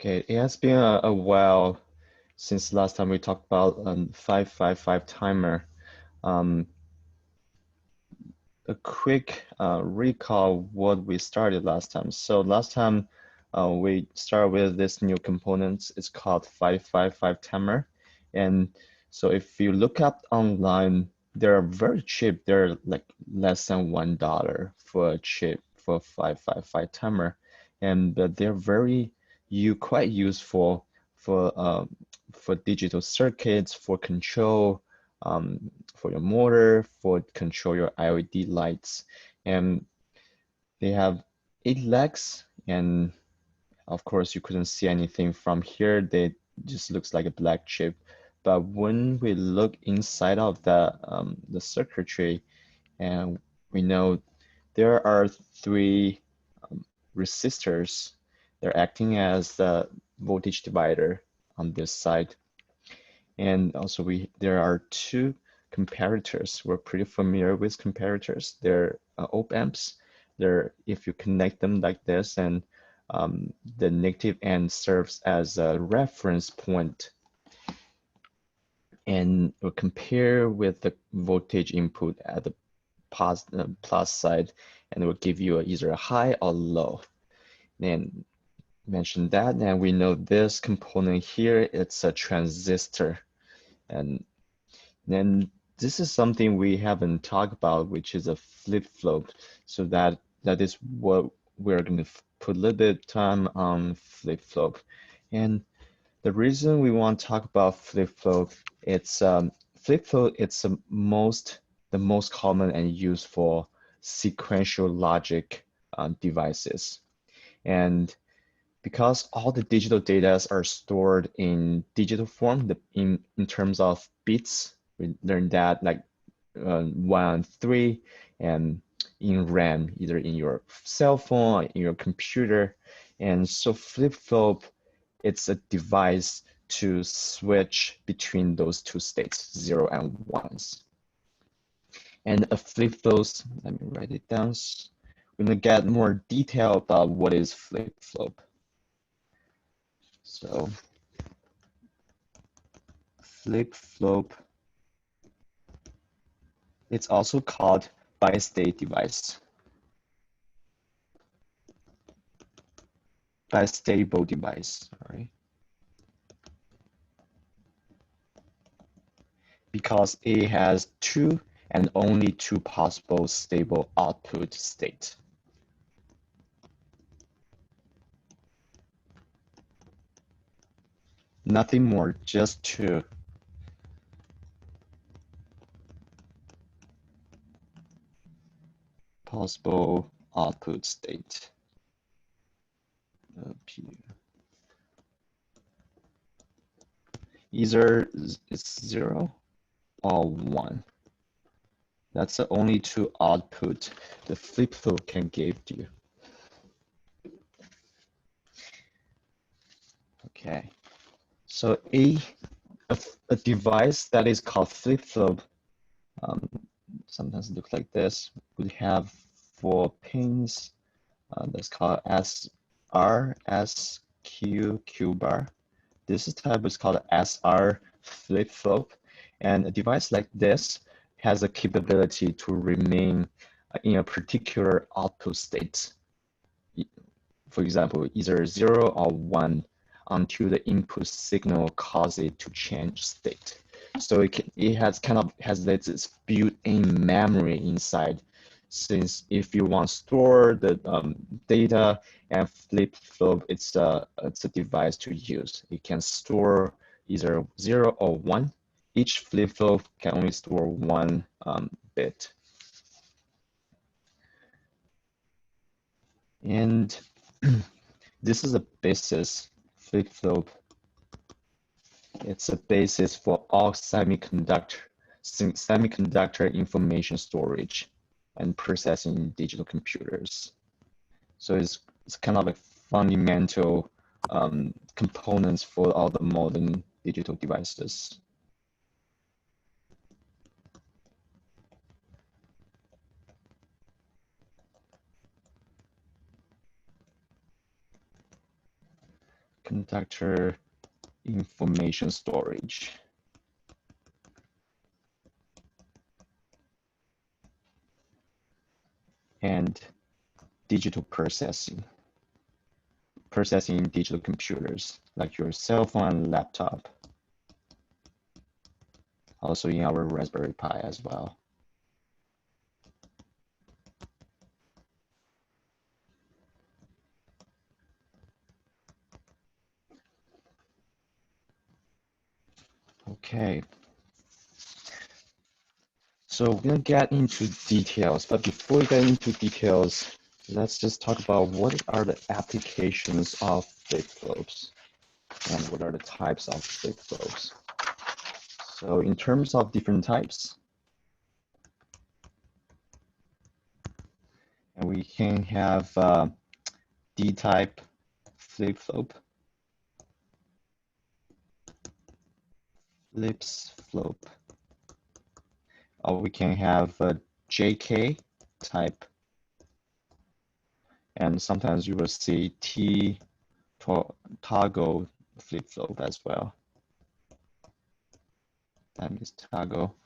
Okay, it has been a while since last time we talked about 555 timer. Um, a quick recall what we started last time. So last time we started with this new component. It's called 555 timer. And so if you look up online, they're very cheap. They're like less than $1 for a chip for 555 timer. And they're quite useful for digital circuits, for control, for your motor, for control your LED lights. And they have 8 legs, and of course you couldn't see anything from here. They just looks like a black chip. But when we look inside of the circuitry, and we know there are 3 resistors. They're acting as the voltage divider on this side. And also there are 2 comparators. We're pretty familiar with comparators. They're op amps. If you connect them like this, and the negative end serves as a reference point, and we'll compare with the voltage input at the plus side, and it will give you either a high or low. And mention that, and we know this component here, it's a transistor. And then this is something we haven't talked about, which is a flip-flop. So that is what we're going to put a little bit of time on flip-flop. And the reason we want to talk about flip-flop, it's flip-flop. It's the most common and useful sequential logic devices. And because all the digital data are stored in digital form, in terms of bits, we learned that like 1, 3, and in RAM, either in your cell phone, or in your computer. And so flip-flop, it's a device to switch between those 2 states, 0 and 1s. And a flip-flop, let me write it down. We're gonna get more detail about what is flip-flop. So flip-flop, it's also called bi-state device, bistable device, all right? Because it has 2 and only 2 possible stable output states. Nothing more, just 2. Possible output state. Either it's 0 or 1. That's the only 2 output the flip-flop can give you. Okay, so a device that is called flip-flop sometimes look like this. We have 4 pins. That's called SR, SQ, Q bar. This type is called SR flip-flop. And a device like this has a capability to remain in a particular output state. For example, either 0 or 1 until the input signal causes it to change state. So it has this built-in memory inside. Since if you want to store the data, and flip-flop, it's a device to use. It can store either 0 or 1. Each flip-flop can only store 1 bit. And this is a basis flip-flop. It's a basis for all semiconductor information storage and processing in digital computers. So it's kind of a fundamental components for all the modern digital devices. conductor information storage, and digital processing in digital computers like your cell phone and laptop, also in our Raspberry Pi as well. Okay, so we're gonna get into details, but before we get into details, let's just talk about what are the applications of flip-flops and what are the types of flip-flops. So in terms of different types, and we can have D-type flip-flop, flips-flop, or we can have a JK type, and sometimes you will see toggle flip-flop as well. That means toggle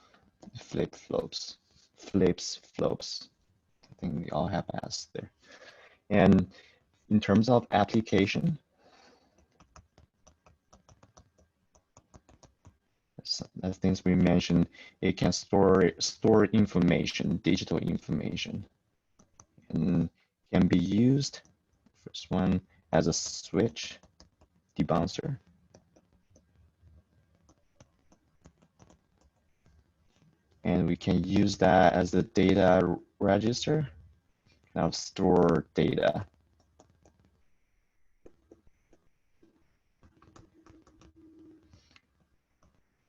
flip-flops, flips-flops. I think we all have S there. And in terms of application, as things we mentioned, it can store information, digital information, and can be used, first one, as a switch debouncer. And we can use that as a data register, now store data.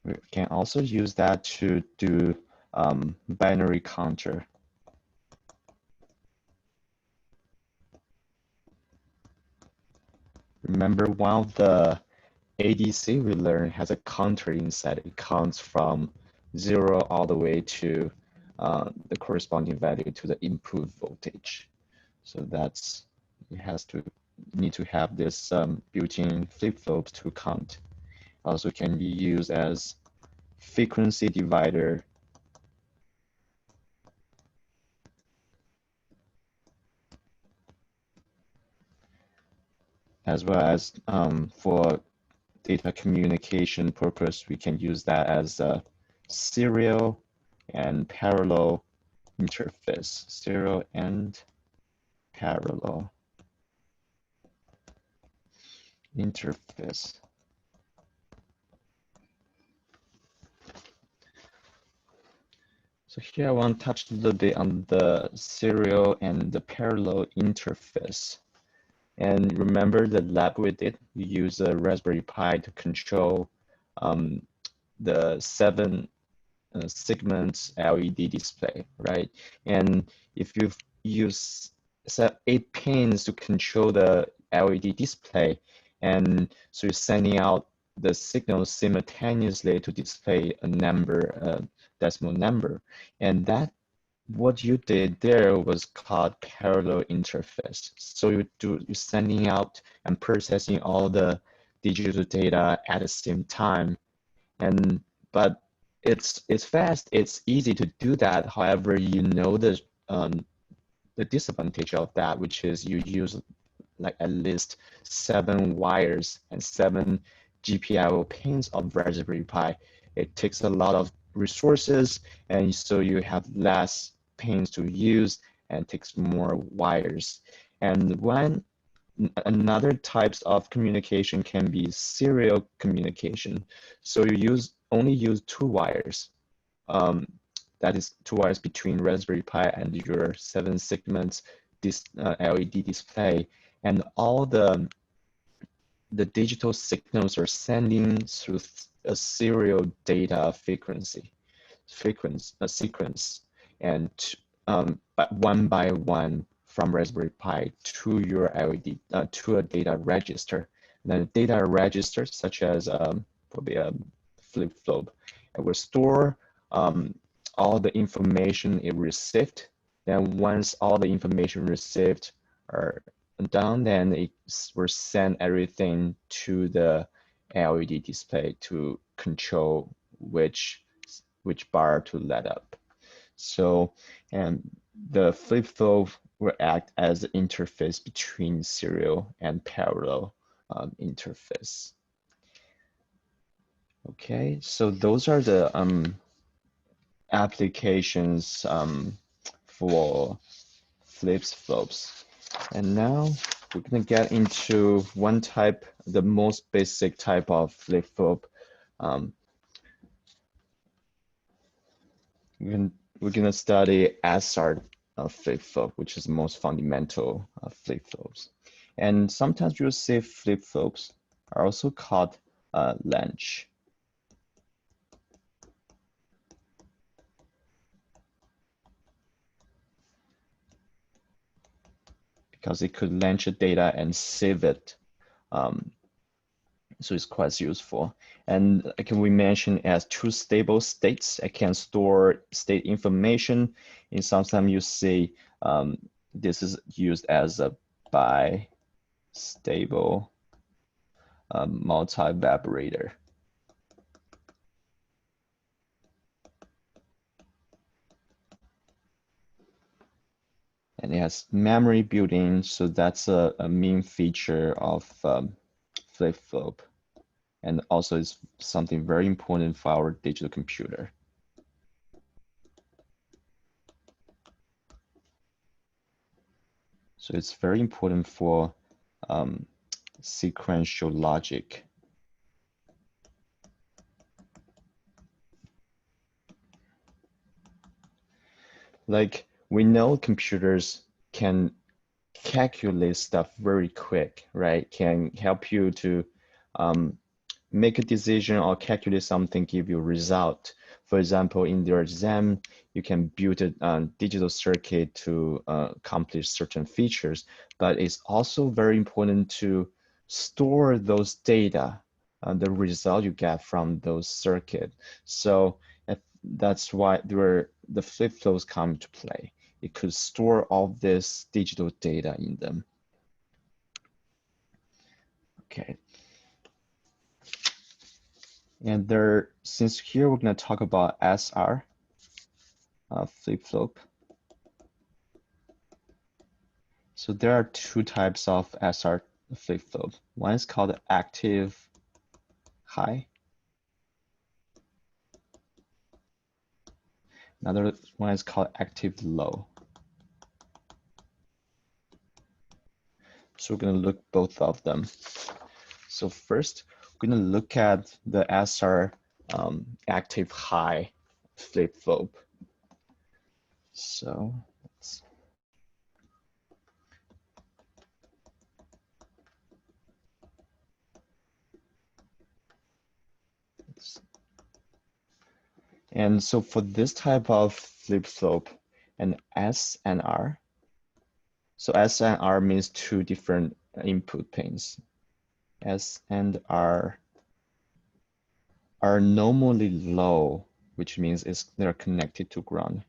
We can also use that to do binary counter. Remember, one of the ADC we learned has a counter inside. It counts from 0 all the way to the corresponding value to the input voltage. So that's, it has to need to have this built-in flip-flop to count. Also can be used as frequency divider, as well as for data communication purpose, we can use that as a serial and parallel interface, serial and parallel interface. So here I want to touch a little bit on the serial and the parallel interface. And remember the lab we did, we use a Raspberry Pi to control the 7 segments LED display, right? And if you use 8 pins to control the LED display, and so you're sending out the signals simultaneously to display a number, decimal number, and that what you did there was called parallel interface. So you're sending out and processing all the digital data at the same time, but it's fast, it's easy to do that. However, you know the disadvantage of that, which is you use like at least 7 wires and 7 GPIO pins of Raspberry Pi. It takes a lot of resources, and so you have less pins to use and takes more wires. And when another types of communication can be serial communication. So you only use 2 wires. That is 2 wires between Raspberry Pi and your 7 segments LED display, and all the digital signals are sending through a serial data sequence, and one by one from Raspberry Pi to your LED, to a data register. And then the data register, such as probably a flip-flop, it will store all the information it received. Then once all the information received are down, then it will send everything to the LED display to control which bar to let up. So, and the flip-flop will act as an interface between serial and parallel interface. Okay, so those are the applications for flip-flops. And now we're gonna get into one type, the most basic type of flip-flop. We're gonna study SR flip-flop, which is the most fundamental flip-flops. And sometimes you'll see flip-flops are also called latch. Because it could latch the data and save it. So it's quite useful. And can we mention as two stable states? I can store state information. And sometimes you see this is used as a bistable multi-evaporator. And it has memory built in, so that's a main feature of flip-flop. And also it's something very important for our digital computer. So it's very important for sequential logic. Like we know computers can calculate stuff very quick, right? Can help you to make a decision or calculate something, give you a result. For example, in your exam, you can build a digital circuit to accomplish certain features, but it's also very important to store those data, the result you get from those circuits. So that's why the flip-flops come to play. It could store all this digital data in them. Okay. And since here we're going to talk about SR flip-flop. So there are two types of SR flip-flop. One is called active high. Another one is called active low. So we're going to look both of them. So first, we're going to look at the SR active high flip-flop. So and so for this type of flip-flop, an S and R. So S and R means two different input pins. S and R are normally low, which means they're connected to ground.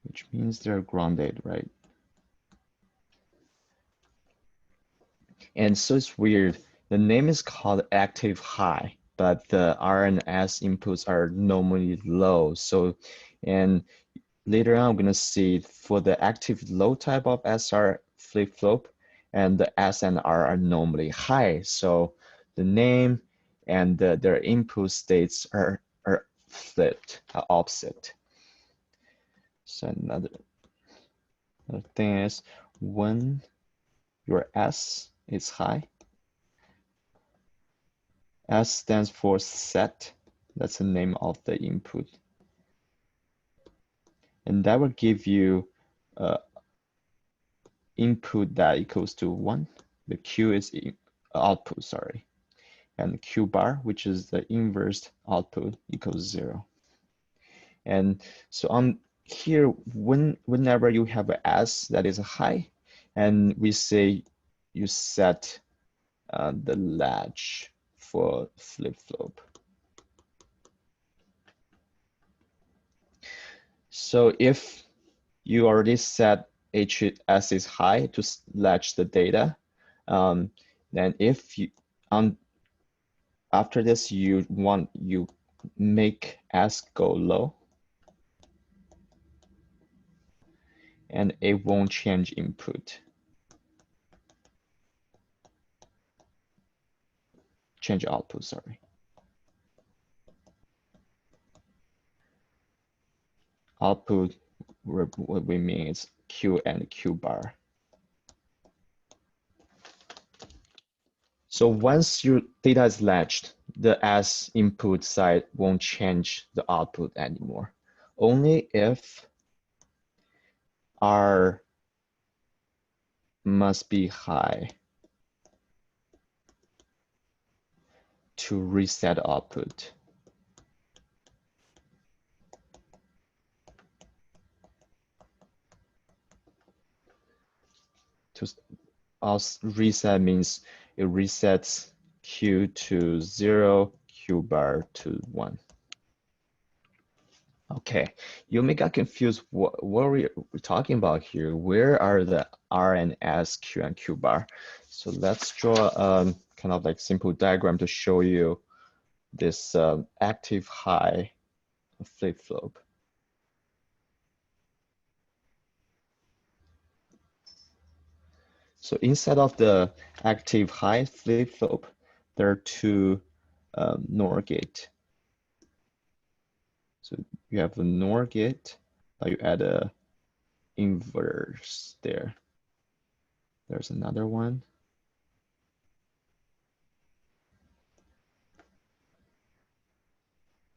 Which means they're grounded, right? And so it's weird. The name is called active high, but the R and S inputs are normally low. So, and later on, I'm going to see for the active low type of SR flip-flop, and the S and R are normally high. So the name and their input states are flipped, opposite. So another thing is when your S is high, S stands for set. That's the name of the input. And that will give you input that equals to 1. The Q is output, sorry. And Q bar, which is the inverse output, equals 0. And so on here, whenever you have an S that is high, and we say you set the latch for flip-flop. So if you already set HS is high to latch the data, then if you after this you make S go low, and it won't change input. Change output, sorry. Output, what we mean is Q and Q bar. So once your data is latched, the S input side won't change the output anymore. Only if R must be high to reset output. Reset means it resets Q to 0, Q bar to 1. Okay, you may get confused what we're talking about here. Where are the R and S, Q and Q bar? So let's draw kind of like simple diagram to show you this active high flip-flop. So inside of the active high flip-flop, there are two NOR gate. So you have the NOR gate, you add a inverse there. There's another one.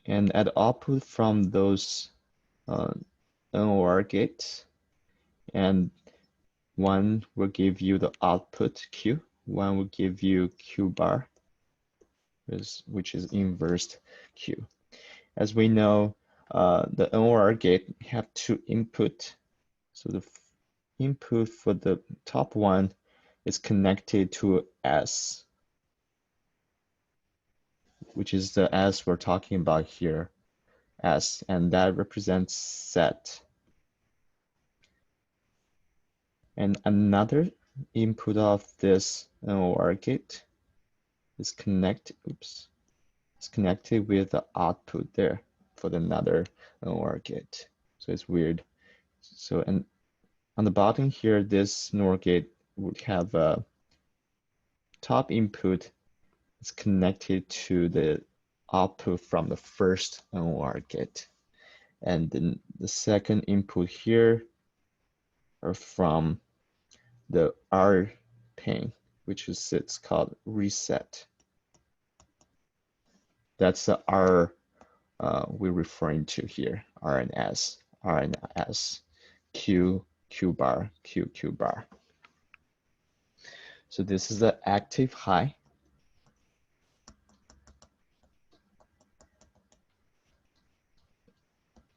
And at output from those NOR gates, and one will give you the output Q, one will give you Q bar, which is inversed Q. As we know, the NOR gate have two input. So the input for the top one is connected to S, which is the S we're talking about here, S, and that represents set. And another input of this NOR gate is connected with the output there for another NOR gate. So it's weird. So, and on the bottom here, this NOR gate would have a top input is connected to the output from the first NOR gate. And then the second input here are from the R pin, which is it's called reset. That's the R we're referring to here, R and S, Q, Q bar, Q, Q bar. So this is the active high.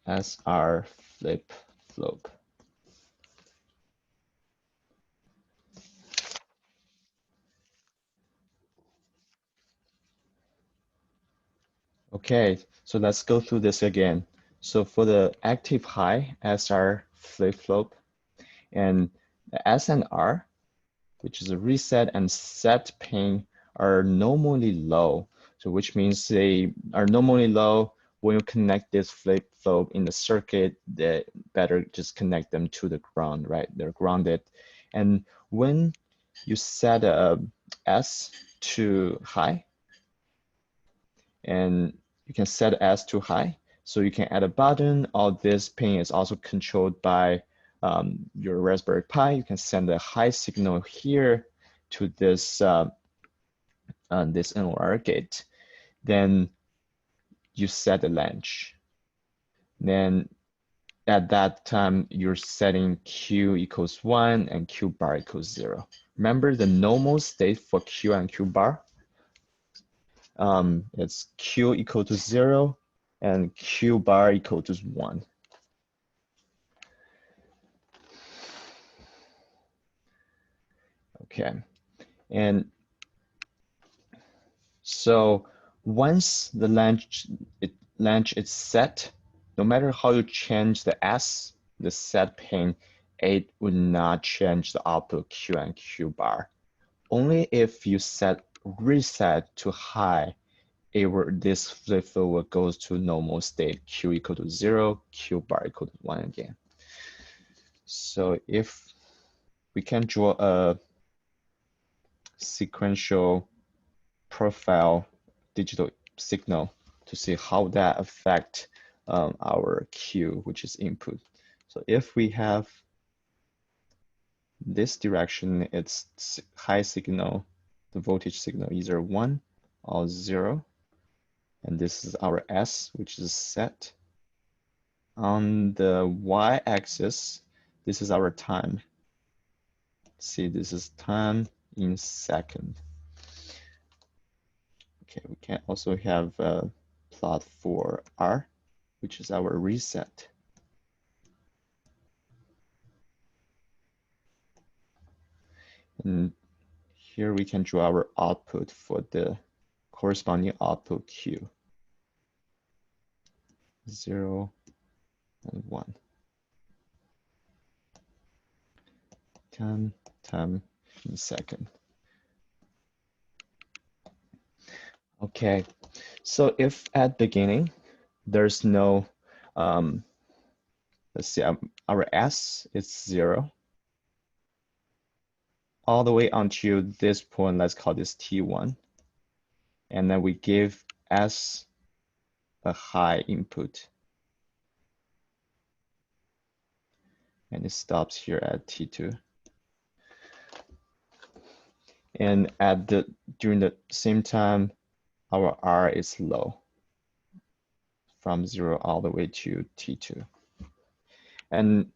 SR flip flop. Okay, so let's go through this again. So for the active high SR flip flop, and the S and R, which is a reset and set pin, are normally low. So which means they are normally low. When you connect this flip flop in the circuit, they better just connect them to the ground, right? They're grounded. And when you set a S to high, and you can set S to high, so you can add a button. All this pin is also controlled by your Raspberry Pi. You can send a high signal here to this this NOR gate. Then you set the latch. Then at that time, you're setting Q equals 1 and Q bar equals 0. Remember the normal state for Q and Q bar? It's Q equal to 0 and Q bar equal to 1. Okay, and so once the latch is set, no matter how you change the S, the set pin, it would not change the output Q and Q bar. Only if you set reset to high, this flip-flop will go to normal state, Q equal to 0, Q bar equal to 1 again. So if we can draw a sequential profile digital signal to see how that affect our Q, which is input. So if we have this direction, it's high signal, the voltage signal either 1 or 0. And this is our S, which is set. On the y-axis, this is our time. See, this is time in second. Okay, we can also have a plot for R, which is our reset. And here we can draw our output for the corresponding output Q. 0 and 1. Time in second. Okay, so if at beginning there's no, let's see, our S is 0, all the way until this point, let's call this T1. And then we give S a high input. And it stops here at T2. And during the same time, our R is low from 0 all the way to T2. And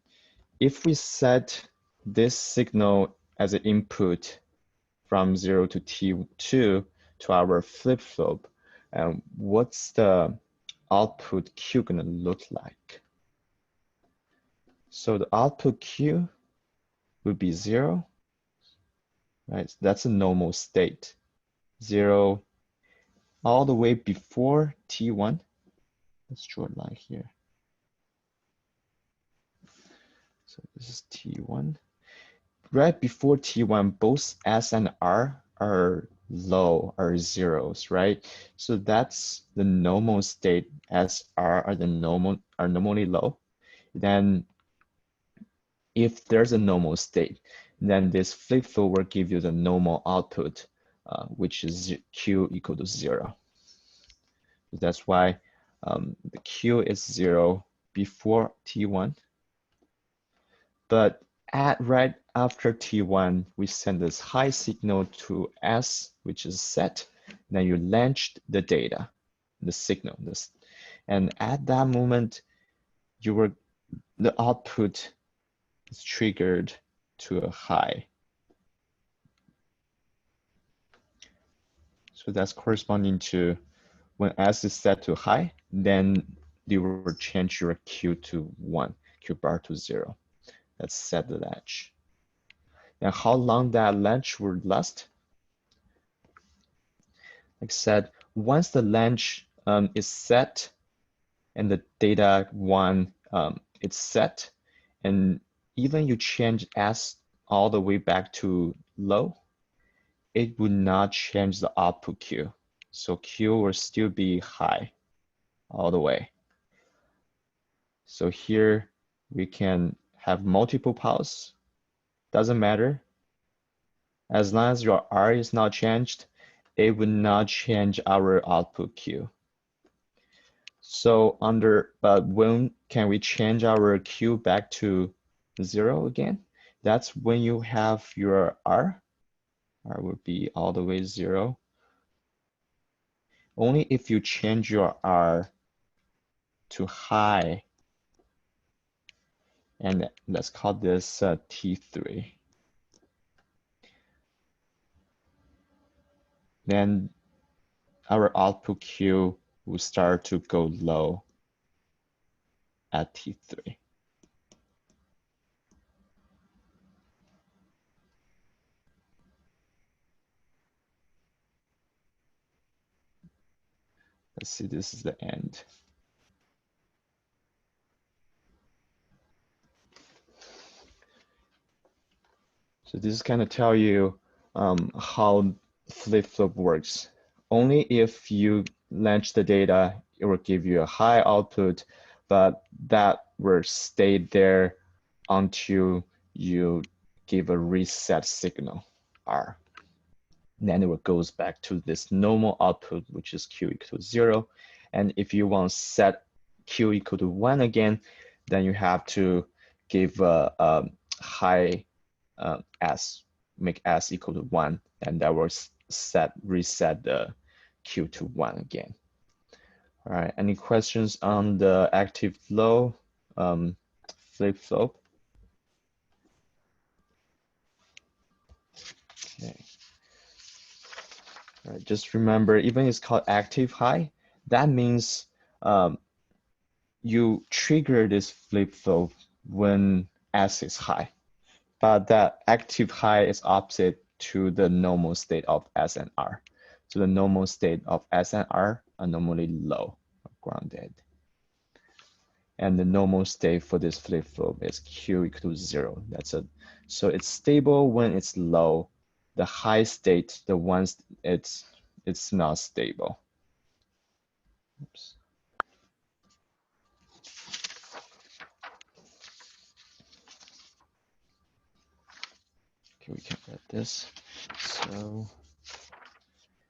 if we set this signal as an input from 0 to T2 to our flip-flop, what's the output Q gonna look like? So the output Q would be 0, right? That's a normal state. 0 all the way before T1. Let's draw a line here. So this is T1. Right before T1, both S and R are low, are zeros, right? So that's the normal state. S, R are normally low. Then if there's a normal state, then this flip-flop will give you the normal output, which is Q equal to 0. That's why the Q is 0 before T1. But right after T1, we send this high signal to S, which is set. Then you launched the data, the signal. And at that moment, the output is triggered to a high. So that's corresponding to when S is set to high, then you will change your Q to 1, Q bar to 0. Let's set the latch. And how long that latch will last? Like I said, once the latch is set and the data 1 is set, and even you change S all the way back to low, it would not change the output Q. So Q will still be high all the way. So here we can have multiple pulses. Doesn't matter. As long as your R is not changed, it would not change our output Q. So but when can we change our Q back to 0 again? That's when you have your R. R would be all the way 0. Only if you change your R to high, and let's call this T3. Then our output Q will start to go low at T3. Let's see, this is the end. So this is kind of tell you how flip-flop works. Only if you launch the data, it will give you a high output, but that will stay there until you give a reset signal, R. Then it goes back to this normal output, which is Q equal to 0. And if you want to set Q equal to 1 again, then you have to give a high S, make S equal to 1, and that will reset the Q to 1 again. All right, any questions on the active low flip-flop? Okay. All right, just remember, even it's called active high, that means you trigger this flip-flop when S is high, but that active high is opposite to the normal state of S and R. So the normal state of S and R are normally low, or grounded. And the normal state for this flip-flop is Q equal to 0. So it's stable when it's low. The high state, the ones it's not stable. Oops. Okay, we can get this. So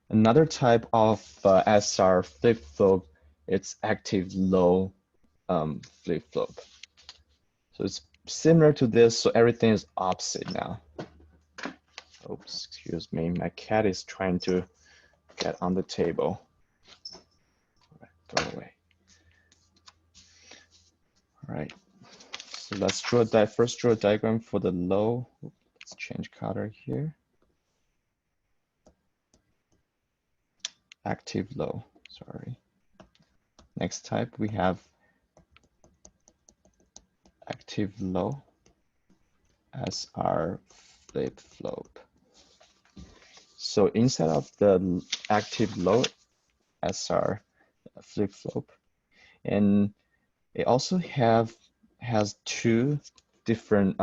another type of SR flip-flop, it's active low flip-flop. So it's similar to this, so everything is opposite now. Oops, excuse me, my cat is trying to get on the table. Go away. All right, so let's first draw a diagram for the low. Let's change color here. Active low, sorry. Next type, we have active low as our flip-flop. So instead of the active low as our flip-flop, and it also has two different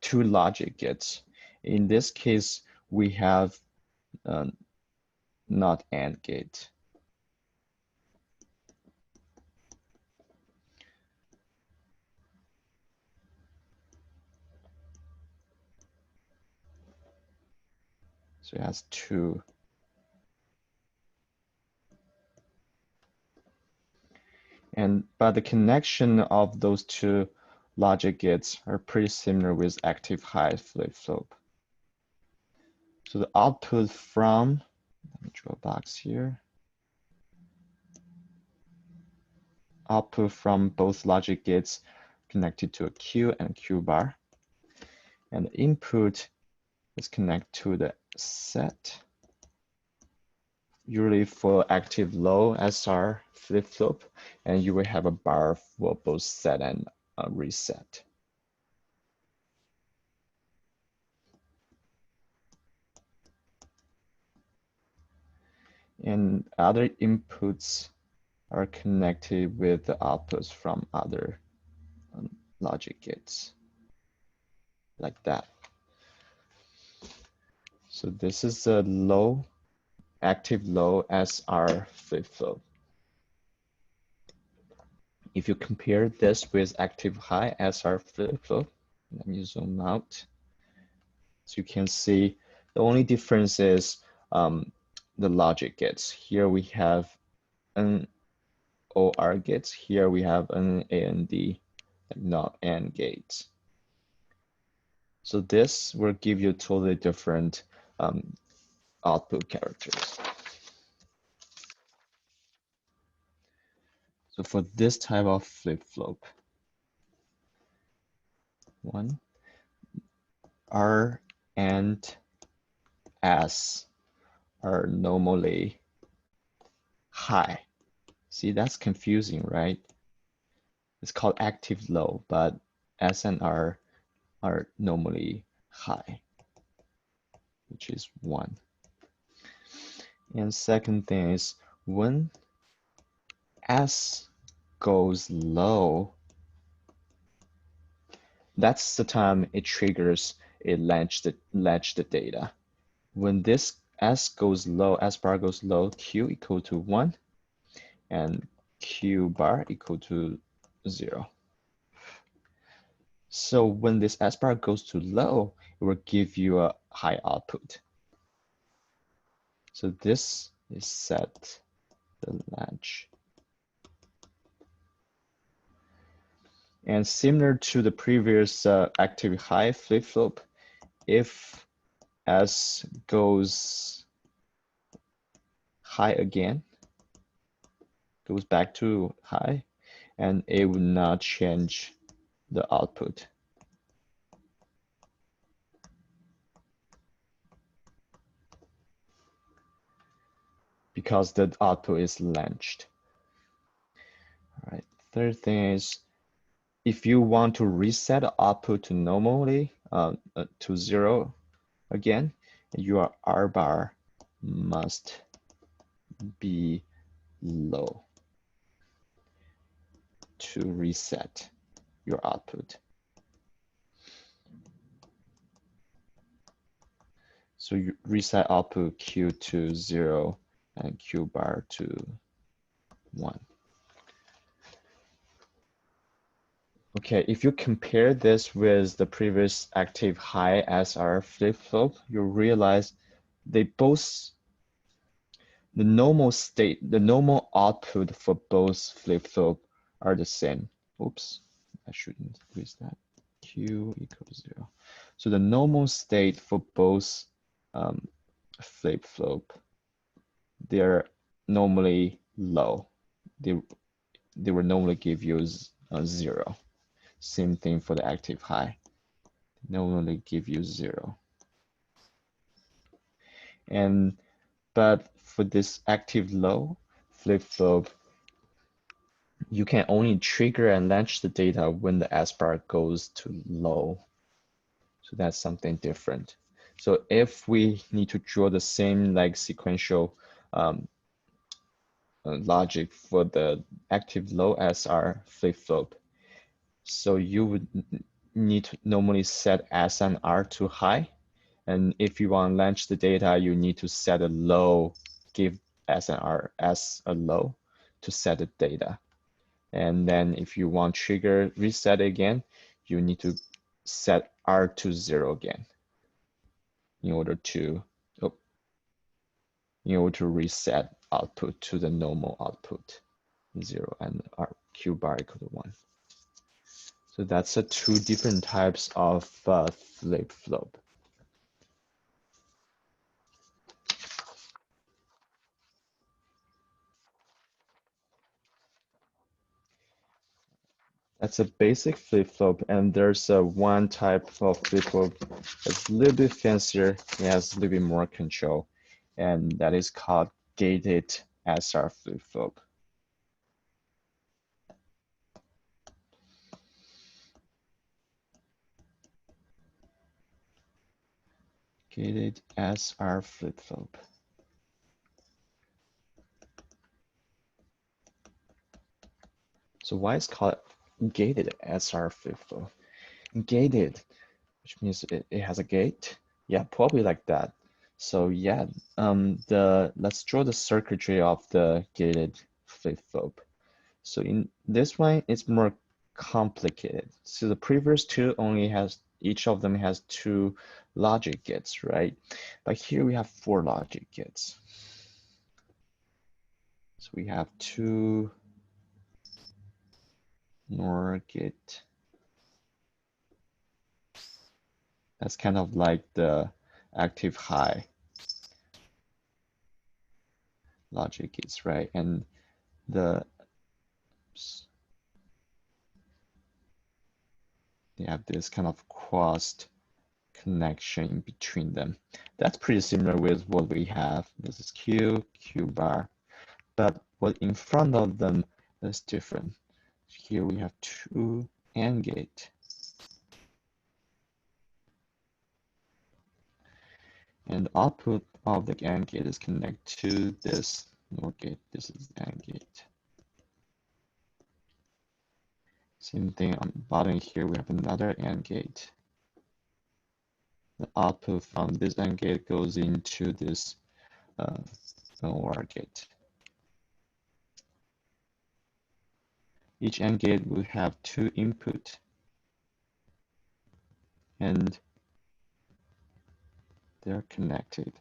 two logic gates. In this case, we have not AND gate. So it has two. But the connection of those two logic gates are pretty similar with active high flip-flop. So the output from, let me draw a box here. Output from both logic gates connected to a Q and Q bar. And the input is connected to the set. Usually for active low SR flip-flop, and you will have a bar for both set and reset. And other inputs are connected with the outputs from other logic gates, like that. So this is a low, active low SR flip-flop. If you compare this with active high SR flip-flop, let me zoom out. So you can see the only difference is the logic gates. Here we have an OR gates. Here we have an AND, not AND gates. So this will give you totally different output characters. So for this type of flip-flop, one, R and S are normally high. See, that's confusing, right? It's called active low, but S and R are normally high, which is 1. And second thing is when S goes low, that's the time it triggers it latched the data. When this S goes low, S bar goes low, Q equal to 1, and Q bar equal to 0. So when this S bar goes to low, it will give you a high output. So this is set the latch. And similar to the previous active high flip-flop, if S goes high again, goes back to high, and it will not change the output. Because the output is latched. All right, third thing is, if you want to reset the output to normally, to 0 again, your R bar must be low to reset your output. So you reset output Q to 0 and Q bar to 1. Okay, if you compare this with the previous active high SR flip-flop, you realize they both, the normal state, the normal output for both flip-flop are the same. Oops, I shouldn't use that. Q equals 0. So the normal state for both flip-flop, they're normally low. They will normally give you 0. Same thing for the active high. Normally give you 0. But for this active low flip-flop, you can only trigger and latch the data when the S bar goes to low. So that's something different. So if we need to draw the same like sequential logic for the active low SR flip-flop, so you would need to normally set S and R to high. And if you want to launch the data, you need to set a low, give S and R as a low to set the data. And then if you want trigger reset again, you need to set R to 0 again in order to reset output to the normal output 0 and R Q bar equal to 1. So that's the two different types of flip-flop. That's a basic flip-flop, and there's one type of flip-flop that's a little bit fancier. It has a little bit more control, and that is called gated SR flip-flop. Gated SR flip-flop. So why is it called gated SR flip-flop? Gated, which means it has a gate. Yeah, probably like that. So yeah, let's draw the circuitry of the gated flip-flop. So in this one, it's more complicated. So the previous two only has, each of them has 2 logic gates, right? But here we have 4 logic gates. So we have 2 NOR gate. That's kind of like the active high logic gates, right? And the, oops, they have this kind of crossed connection in between them. That's pretty similar with what we have. This is Q bar, but what in front of them is different. Here we have 2 AND gate. And the output of the AND gate is connected to this NOR gate. This is the AND gate. Same thing on the bottom here, we have another AND gate. the output from this AND gate goes into this OR gate. Each AND gate will have 2 input, and they're connected,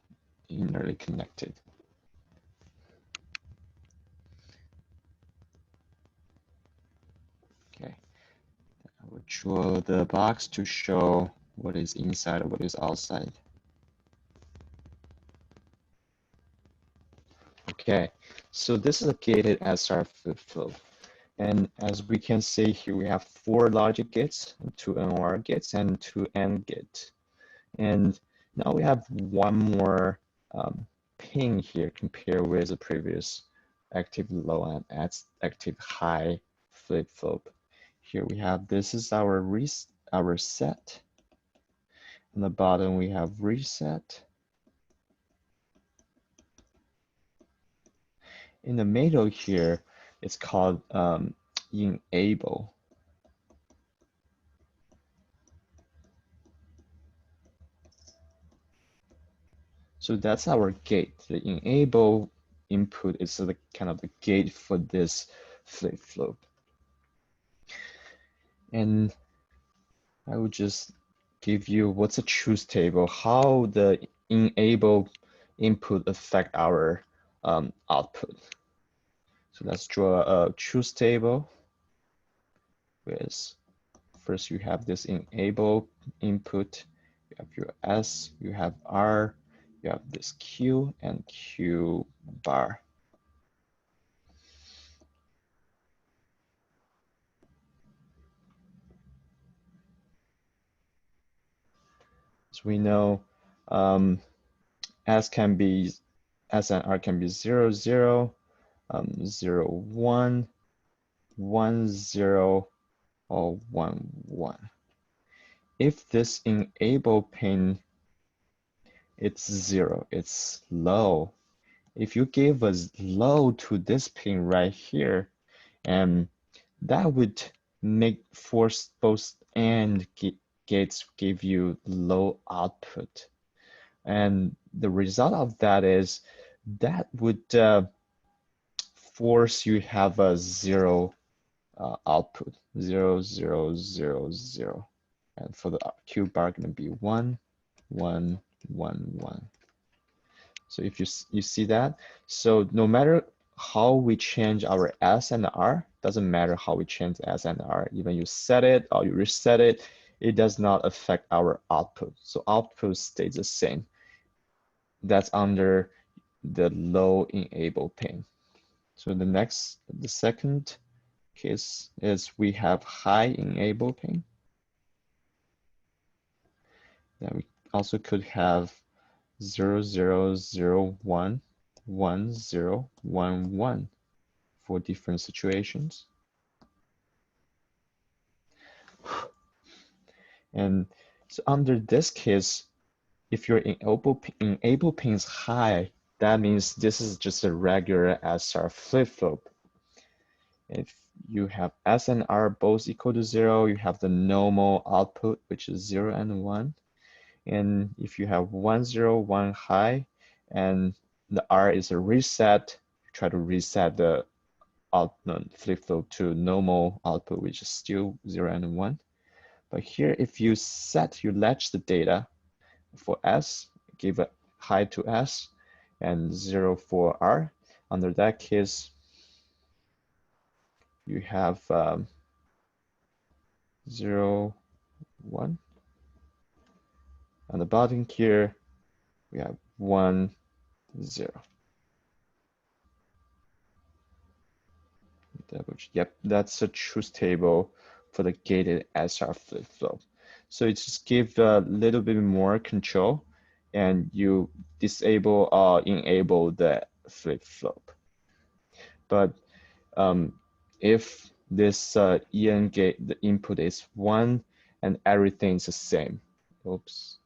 innerly connected. Okay, I will draw the box to show what is inside and what is outside. Okay, so this is a gated SR flip-flop. And as we can see here, we have 4 logic gates, 2 NOR gates, and 2 AND gates. And now we have one more pin here compared with the previous active low and active high flip-flop. Here we have, this is our set. On the bottom we have reset. In the middle here, it's called enable. So that's our gate. The enable input is the kind of the gate for this flip-flop. And I will just give you what's a truth table, how the enable input affect our output. So let's draw a truth table with, first you have this enable input, you have your S, you have R, you have this Q and Q bar. So we know S and R can be 0, 0, 0, 1, 1, 0, or 1, 1. If this enable pin, it's 0, it's low. If you give a low to this pin right here, and that would force both AND gates give you low output. And the result of that is that would force you have a 0 output, 0, 0, 0, 0. And for the Q bar going to be 1, 1, 1, 1. So if you see that, so no matter how we change our S and R, doesn't matter how we change S and R, even you set it or you reset it, it does not affect our output. So output stays the same. That's under the low enable pin. So the second case is we have high enable pin. Then we also could have 0, 0, 0, 1, 1, 0, 1, 1 for different situations. And so under this case, if your enable pin is high, that means this is just a regular SR flip-flop. If you have S and R both equal to 0, you have the normal output, which is 0 and 1. And if you have 1, 0, 1 high, and the R is a reset, try to reset the flip-flop to normal output, which is still 0 and 1. But here, if you latch the data for S, give a high to S, and 0 for R, under that case, you have 0, 1. On the bottom here, we have 1, 0. Yep, that's a truth table for the gated SR flip-flop. So it just gives a little bit more control, and you disable or enable the flip-flop. But if this EN gate, the input is 1 and everything is the same. Oops.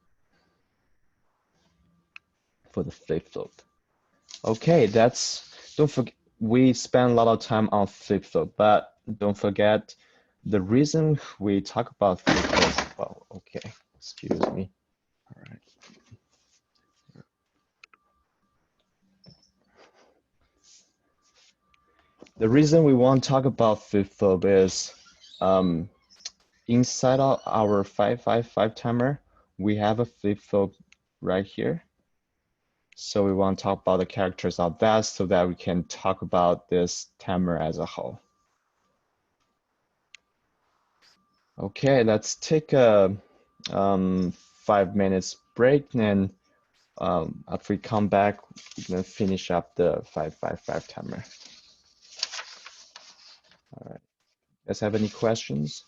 For the flip-flop. Okay, don't forget, we spend a lot of time on flip-flop, but don't forget the reason we talk about flip-flop. Well, okay, excuse me. All right. The reason we want to talk about flip-flop is inside of our 555 timer, we have a flip-flop right here. So we want to talk about the characters of that so that we can talk about this timer as a whole. Okay, let's take a 5 minutes break, and after we come back, we're gonna finish up the 555 timer. All right. Guys have any questions?